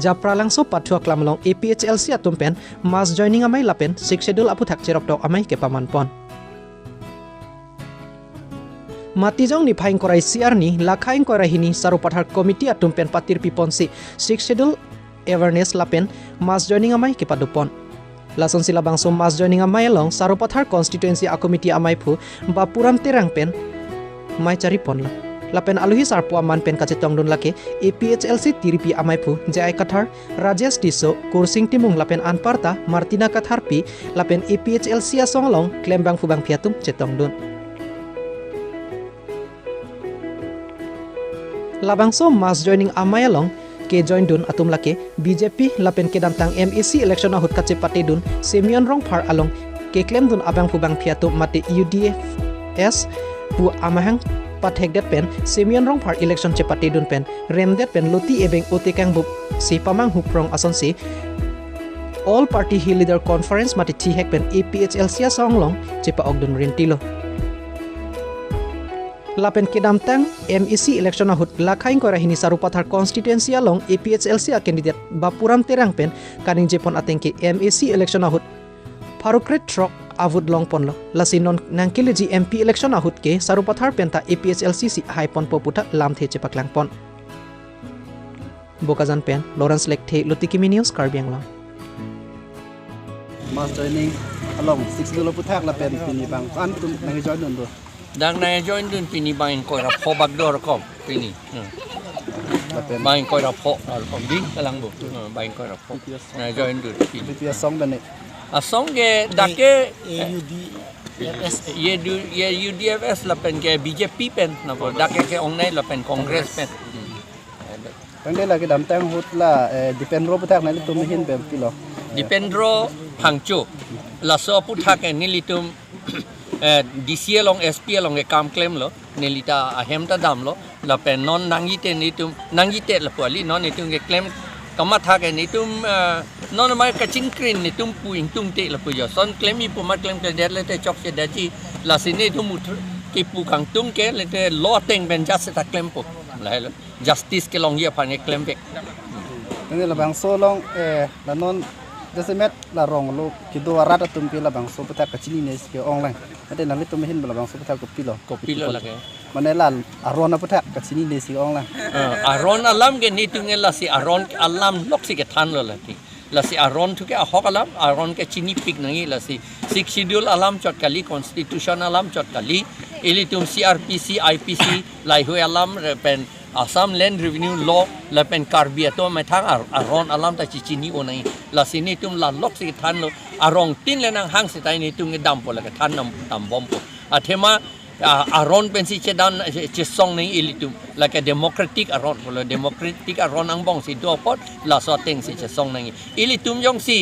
Japra langso pathua klamlong APHLC atumpen mass joining amai lapen 6 schedule apu thak cherok tok amai ke pamanpon. Matijong ni phaing korai CR ni lakhaing korai hini sarupathar committee atumpen patir piponsi 6 schedule awareness lapen mass joining amai ke padupon. Lason sila bangso mass joining amai long sarupathar constituency a committee amai phu ba puram terang pen mai cari pon la. Lapen aluhi sarpua man pen kacetong dun lake APHLC tiripi amai phu jai kathar Rajesh Tiso kursing timung lapen anparta Martina Katharpi lapen APHLC asong long klembang fubang piatum cetong dun. Labangso mass joining amai long ke join dun atum lake BJP lapen ke dantang MEC election ahut kache pate dun Simeon rong phar along ke claim dun abang fubang piatum mate UDFS pu amahang pathek det pen Simeon rong phar election chepate dun pen rem det pen loti ebeng otekang bup si pamang huprong ason si all party hill leader conference mate thi hek pen APHLC songlong chepa ogdun rentilo lapen kedam tang MEC election ahut lakhaing kora hini sarupathar constituency along APHLC a candidate bapuram terang pen kaning jepon atengke MEC election ahut Farukret Trok avud long pon lo lasinon nangkeleji MP election ahut ke sarupathar penta APHLC si haipon poputa lam the chepak lang pon Bokazan pen Lawrence Lekthe Lutikimi News Karbiang long mass joining along 6 dulu puthak la pen pini bang kan tum nang join dun do Dang na join dun pini bang ko ra pho bagdor kom pini. la pen Bang ko ra pho kom ding kalang bu. Bang ko ra pho. Na join dun pini. BPS song ben Asong ge dake ye UDFS la pen ke BJP pen na ko dake ke onai la pen Congress pen. pande la ke dam tang hut la depend ro puthak na tum hin ben pilo Dipendro phangchu la so puthak ke nilitum DCA long SP long ke kam claim lo nilita ahemta dam lo la pen non nangite nitum nangite la poli non nitum ke claim kama tha ke nitum non mai ka chingkrin nitum puing tung te la puyo son claim i pumat claim ke der le te chok se daji la sini tum ki pu kang tung ke le te lo teng ben just ta claim pu la justice ke long ye phane claim pe pande la bang so long la non desemet la rong lo kido arat tum pila bang so puthak ka chini ne ke online ate nang tum hin la bang so puthak ko pilo la ke manela arona puthak ka chini ne si online aron alam ke ni tunge la si aron alam lok si ke than lo la ti la si aron tu ke hok alam aron ke chini pik nangi la si 6 schedule alam chot kali constitution alam chot kali elitum CRPC IPC lai hu alam pen Assam Land Revenue Law la pen karbia to me thang aron alam ta chini onai la sini tum la lok si than lo arong tin le nang hang si tai ni tum nge dam po la ke than nam tam bom po athema aron pen si chedan che song nei elitum la ke democratic aron po la democratic aron ang bong si do pot la so teng si che song nei elitum yong si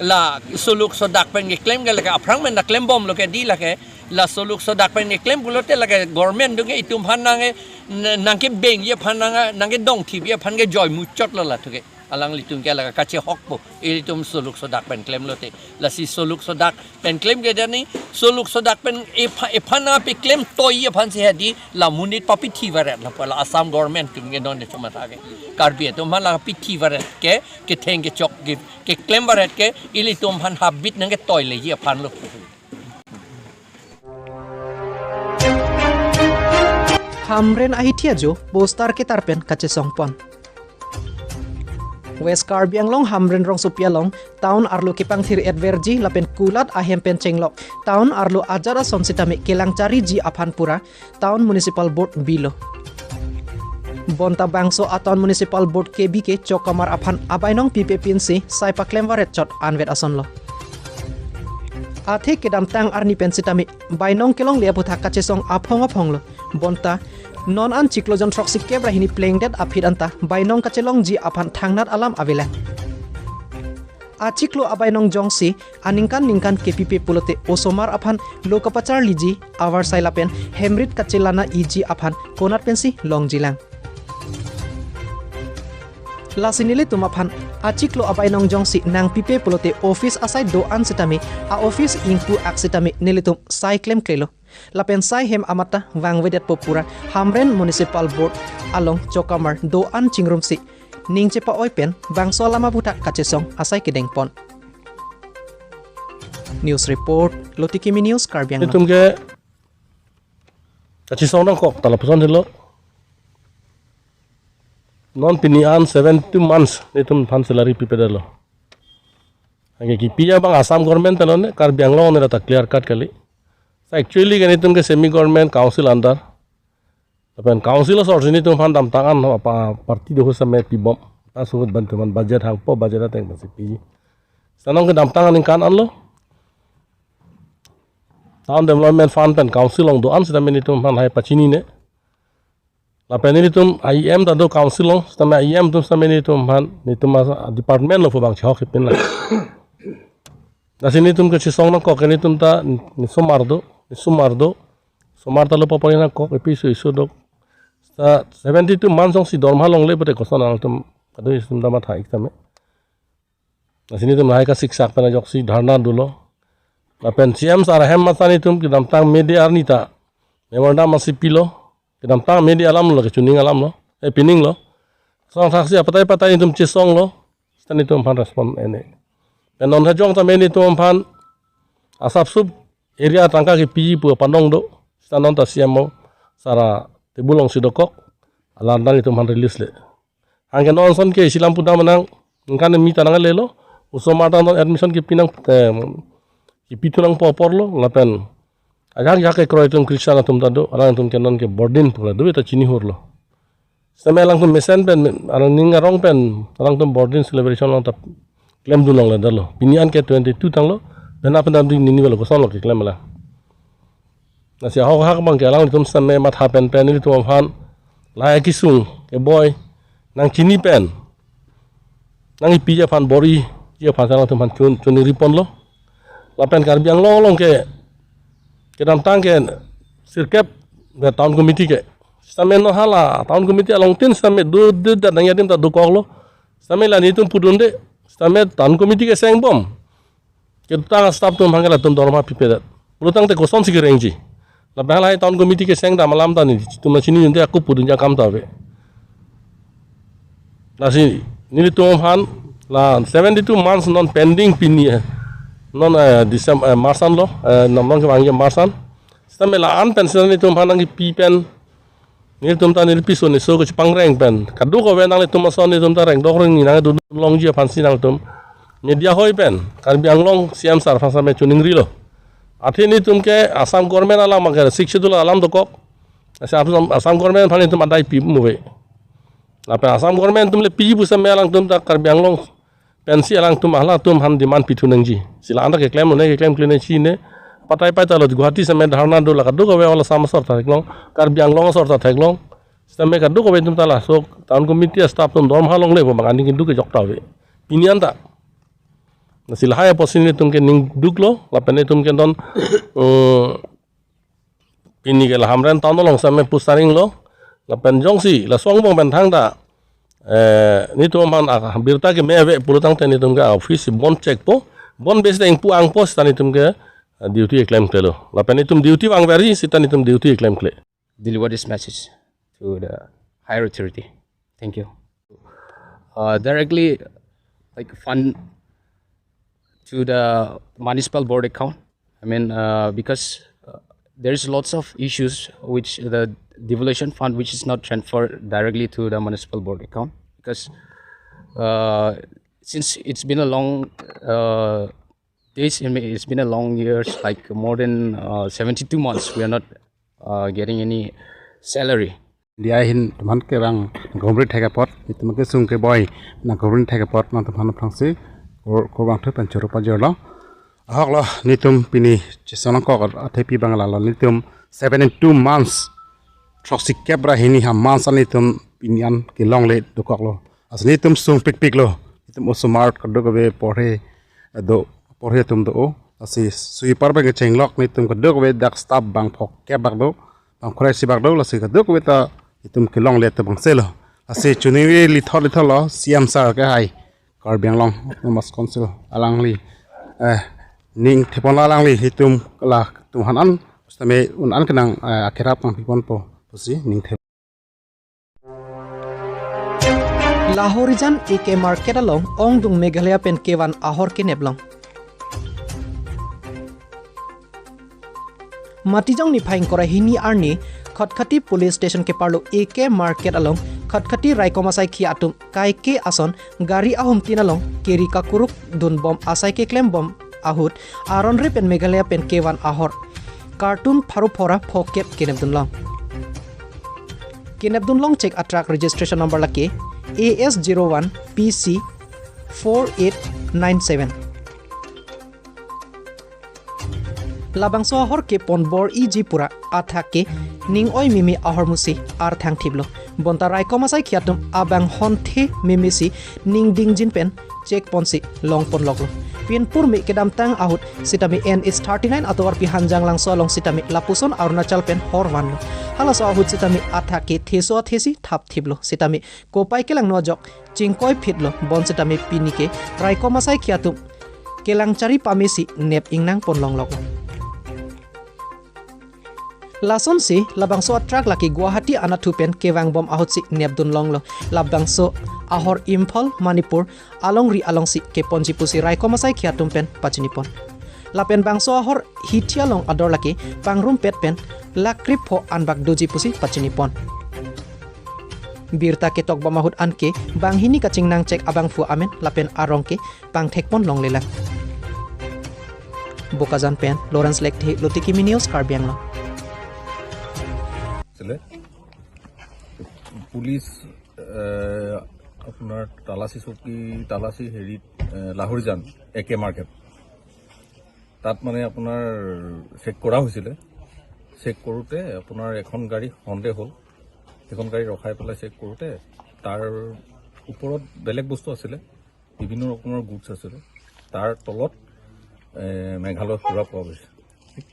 la suluk sodak pen ke claim ke la ke aprang men na claim bom lo ke di la ke la soluk sodak pen ke claim bulote la ke government du ke itum hanang nang ke beng ye phanang nang ke dong thip ye phan ke joy mu chot la thu ke alang litum ke la ka che hok po itum soluk sodak pen claim lote la si soluk sodak pen claim ke dani soluk sodak pen e phana pe claim toy ye phan se hadi la munit papi thi varet la pala Assam government tum ke don de chuma ta ke karbi to mala pithi varet ke theng ke chok ke claim varet ke ilitum phan habit nang ke toy le ye phan lo Hamren ahitia jo postar ke tarpen kache songpon West Karbiang long hamren rong supia long town arlo kipang thir adverji lapen kulat ahem pen chenglok town arlo ajara sonsitame kelang cari ji aphanpura town municipal board bilo bonta bangso aton municipal board KB ke chokamar aphan abainong PPPNC sai paklem waret chot anvet ason lo athe kedam tang arni pensitame bainong kelong lebu thak kache song aphong lo bonta non an ciklojon troksik kebra hini playing dead aphid anta bainong kachelong ji aphan thangnat alam avela achiklo abainong jongsi ningkan KPP pulote osomar aphan lokapachar liji awar sailapen hemrit kachelana iji aphan konat pensi longjilang lasinili tumaphan achiklo abainong jongsi nang pipe pulote office asai do an setame a office ingpu aksitame nilitum sai claim klelo lapen sai hem amata wangwedet popura hamren municipal board along chokamar do an chingrum si ning chepa oipen bangso lama buta kachesong asai kedeng pon. News report Lotikimi News Karbiang. Itum ke kachisong nang kok talapusan dilo. Non pinian 72 months itum pan salary pipedalo. Age kipiya bang Assam government talone Karbiang lo ne rata clear cut kali. So actually kan itum ke semi government council under. Tapi council sort ini itum pan dam tangan apa parti doh sampai pibom. Tasubut bantuan budget hang po budget ateng masih pi. Sanong ke dam tangan ingkan an lo. Town Development Fund pen council long doan sida menitum han hai pachini ne la peninitum IM ta do council long sida IM tum sida menitum han nitum department lo bang chok pin la dasinitum ke chisong na ko kenitum ta sumardo sumarta lo paparina ko episo isu do 72 months ong si dorma long le pete kosana tum kadu isum damat ha iktame dasinitum hai ka siksak pena joksi dharna dulo Lapen CM sara hem matani tum kidam tang media arnita memorda masih pilo kidam tang media alam lo kecuning alam lo pining lo song saksi patai tum cisong lo stan tum pan respon ene penon hajong ta meni tum pan asap sub area tangka ki pi pu panong do stanon ta CM sara tebulong sidokok alandan tum pan release le angke non son ke silam puda menang ngkan mi tanang le lo usomata non admission ki pinang Ipitulang popor lo lapen ajang jake kroy tum Krishna tum tado arang tum kenon ke bordin pula do eta chini hor lo sampai lang tum mesen pen arang ninga rong pen arang tum bordin celebration long tap claim dulong le dalo pinian ke 22 tang lo ben apa dam ding nini lo koson lo ke claim la nasi hok hak bang ke alang tum sampai mat hapen pen ini tum han la kisung ke boy nang chini pen nang ipija fan bori dia fan salang tum han chuni ripon lo Lapen Karbiang long ke dam tang ke sirkep ke town committee ke samen no hala town committee along tin samen du da nang yadim ta du koklo samen la ni tum pudunde samen town committee ke seng bom ke tang staff tum hangala tum dorma pipedat pulutang te koson sigi renji la bala town committee ke seng da malam ta ni tum chini yunde aku pudunja kam ta be nasi ni tum han la 72 months non pending pinia non December Marsan lo namang kewangi Marsan stamela an pension ni tum hanang pi pen ni tum ta ni piso ni so ko pang reng pen kadu ko wenang ni tum so ni tum ta reng dok reng ni nang du long ji fansi nang tum media hoi pen Karbiang long siam sar fasa me chuning ri lo athi ni tum ke Assam government ala magar sikshidul alam dokok Assam government phani tum adai pi muwe apa Assam government tum le pi bu sam melang tum ta Karbiang long pensi alang tum ahla tum han demand pitu nangji sila anda ke claim kline chi ne patai lo Guwahati same dharna do la kadu ko wala samasar ta klong Karbiang long sor ta thaklong same kadu ko tum tala so town committee staff tum dom halong le bang ani kindu ke jokta we pinian ta sila haya posini tum ke ning duklo la pene tum ke don pini ke la hamren town long same pusaring lo la pen jongsi la songbong ben thang da ni tum man birta ke meve pulutang tani tum ga office bon check po bon base ding pu ang post tani tum ke duty claim kelo la pani tum duty wang veri sitani tum duty claim kle deliver this message to the higher authority. Thank you. Directly like fund to the municipal board account. I mean because there's lots of issues which the devolution fund which is not transferred directly to the municipal board account because since it's been a long it's been a long years like more than 72 months we are not getting any salary. Dia hin teman ke bang government thega pot itu ke sung ke boy na government thega pot na teman prangsi ko bang thu pan churu pa jorlo hok lo nitum pini chisona ko athepi bangala lo nitum 72 months troxi kebra hini ha mansan nitum pinian ke long le do kok lo asli nitum sung pik lo nitum smart ko do be porhe tum do asi sui parbe ke chenglok nitum ko do be dak staff bang phok kebak do bang khore si bak do lo si ko do be ta itum kilong le te bang selo ase chuni li thol lo siam sar ke hai Karbiang long mas konsul alang li ning thepon alang li hitum la tum hanan stame un an kenang akhirap pang pipon po posi ning the Lahorijan AK Market along ong dung Meghalaya pen kewan ahor ke neblong. Matijong ni phaing kora hini arni Khatkhati Police Station ke parlo AK Market along Khatkhati Raikomasai khi atum kai ke ason gari ahum tinalong keri kakuruk dun bom asai ke claim bom ahut aron re pen Meghalaya pen kewan ahor cartoon pharu phora phokep kenebdun long check attract registration number lake AS01 PC 4897 Labangso ahor ke ponbor iji pura athake ning oi mimi ahor musi ar thang thiblo bonta Raikomasai khiatum abang honthe mimisi ning dingjin pen check ponsi long pon loklo Pienpur mi kedam tang ahut sitami NH39 atau arpi hanjang lang solong sitami lapuson Arunachal pen horwan halas ahut sitami athake theso thesi thap thiblo sitami kopai kelang nojok chingkoi phitlo bon sitami pinike Raikomasai khiatum kelang chari pamesi nep ingnang ponlong lok Lason si labangso atrak laki Guwahati anathupen kewang bom ahut si nebdun longlo labangso ahor Imphal Manipur alongri alongsi ke ponji pusi Raikomasai khiatum pen pachinipon lapen bangso ahor hitialong ador laki pangrum pet pen lakrip ho anbak doji pusi pachinipon birta ke tok bom ahut anke banghini kaching nang cek abang fu amen lapen arongke pangthekpon longlela Bokazan pen Lawrence Lekthi Lotiki News Karbianglo police আপোনাৰ তালাচী হেৰিত লাহোৰীজান AK market তাত মানে আপোনাৰ চেক কৰা হৈছিলে চেক কৰোঁতে আপোনাৰ এখন গাড়ী সন্দেহ হ'ল এখন গাড়ী ৰখাই পেলাই চেক কৰোঁতে তাৰ ওপৰত বেলেগ বস্তু আছিলে বিভিন্ন ৰকমৰ গুডছ আছিলে তাৰ তলত মেঘালয় সুৰা পোৱা গৈছে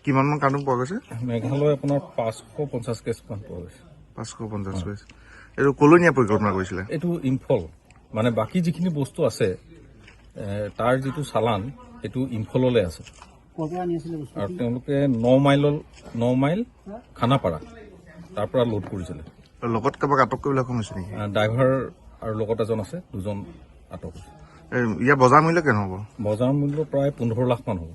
কিমান মান কাৰ্টুন পোৱা গৈছে মেঘালয় আপোনাৰ 550 কেছ মান পোৱা গৈছে 550 কেছ এইটো কলনিয়া পৰিকল্পনা কৰিছিলে এইটো ইম্ফল মানে বাকি যিখিনি বস্তু আছে তাৰ যিটো চালান এইটো ইম্ফললৈ আছে আৰু তেওঁলোকে 9 মাইল খানাপাৰা তাৰ পৰা লোড কৰিছিলে লগত কাবাক আটক কৰিবলৈ সক্ষম হৈছে নেকি ড্ৰাইভাৰ আৰু লগত এজন আছে দুজন আটক হৈছে ইয়াৰ বজাৰ মূল্য কেনে হ'ব বজাৰ মূল্য প্ৰায় 15 লাখ মান হ'ব